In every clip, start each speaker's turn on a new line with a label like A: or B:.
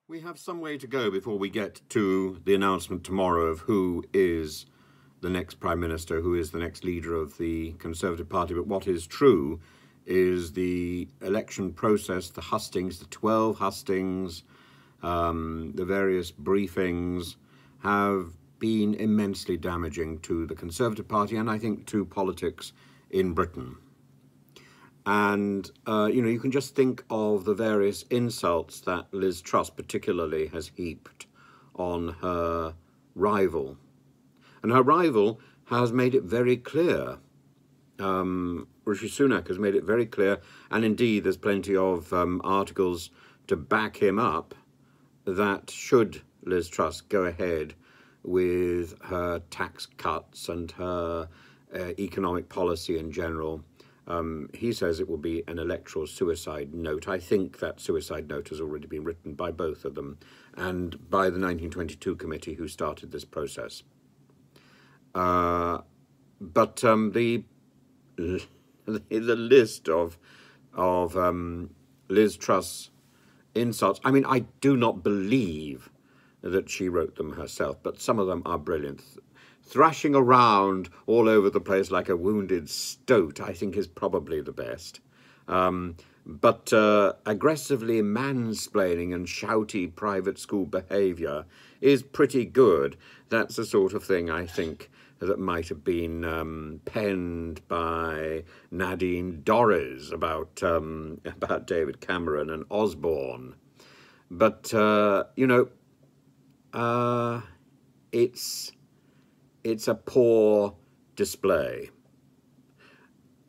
A: We have some way to go before we get to the announcement tomorrow of who is the next Prime Minister, who is the next leader of the Conservative Party. But what is true is the election process, the hustings, the 12 hustings, the various briefings have been immensely damaging to the Conservative Party and I think to politics in Britain. And, you can just think of the various insults that Liz Truss particularly has heaped on her rival. And her rival has made it very clear. Rishi Sunak has made it very clear, and indeed there's plenty of articles to back him up, that should Liz Truss go ahead with her tax cuts and her economic policy in general, he says it will be an electoral suicide note. I think that suicide note has already been written by both of them and by the 1922 committee who started this process. But the list of Liz Truss insults, I mean, I do not believe that she wrote them herself, but some of them are brilliant. Thrashing around all over the place like a wounded stoat, I think, is probably the best. But aggressively mansplaining and shouty private school behaviour is pretty good. That's the sort of thing, I think, that might have been penned by Nadine Dorries about David Cameron and Osborne. But, it's a poor display.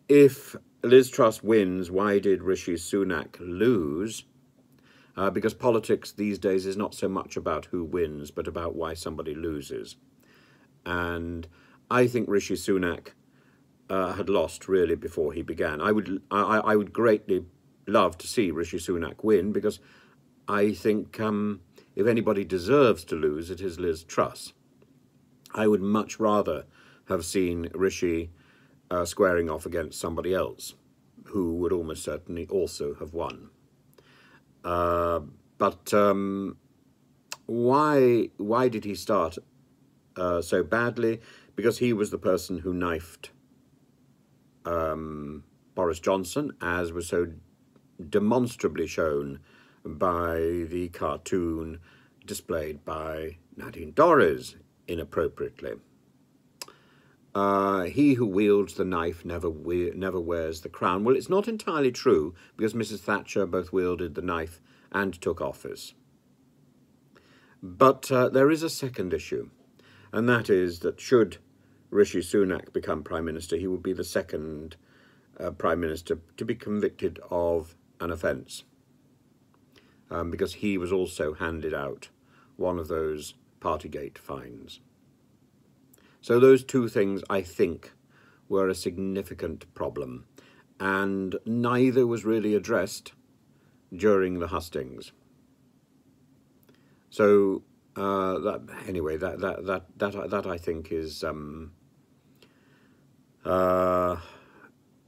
A: If Liz Truss wins, why did Rishi Sunak lose? Because politics these days is not so much about who wins, but about why somebody loses. And I think Rishi Sunak had lost really before he began. I would greatly love to see Rishi Sunak win, because I think if anybody deserves to lose, it is Liz Truss. I would much rather have seen Rishi squaring off against somebody else who would almost certainly also have won. But why did he start so badly? Because he was the person who knifed Boris Johnson, as was so demonstrably shown by the cartoon displayed by Nadine Dorries inappropriately. He who wields the knife never wears the crown. Well, it's not entirely true, because Mrs. Thatcher both wielded the knife and took office. But there is a second issue, and that is that should Rishi Sunak become Prime Minister, he would be the second Prime Minister to be convicted of an offence, because he was also handed out one of those Partygate fines. So those two things, I think, were a significant problem, and neither was really addressed during the hustings. So that I think is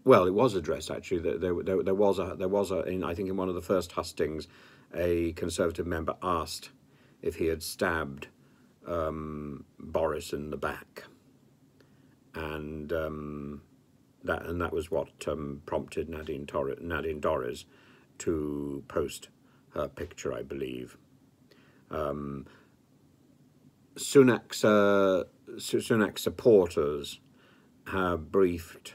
A: well, it was addressed actually. There was I think in one of the first hustings, a Conservative member asked if he had stabbed Boris in the back, and that was what prompted Nadine Dorries to post her picture, I believe. Sunak's supporters have briefed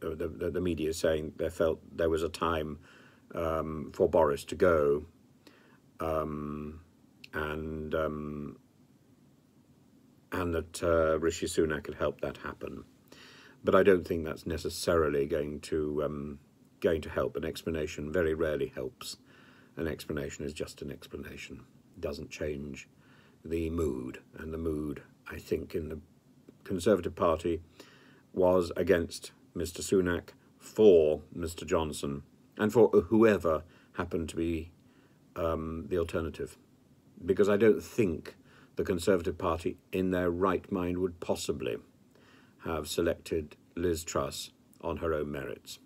A: the media, saying they felt there was a time for Boris to go, and that Rishi Sunak had helped that happen. But I don't think that's necessarily going to help. An explanation very rarely helps. An explanation is just an explanation. It doesn't change the mood, and the mood, I think, in the Conservative Party was against Mr. Sunak, for Mr. Johnson, and for whoever happened to be the alternative. Because I don't think the Conservative Party in their right mind would possibly have selected Liz Truss on her own merits.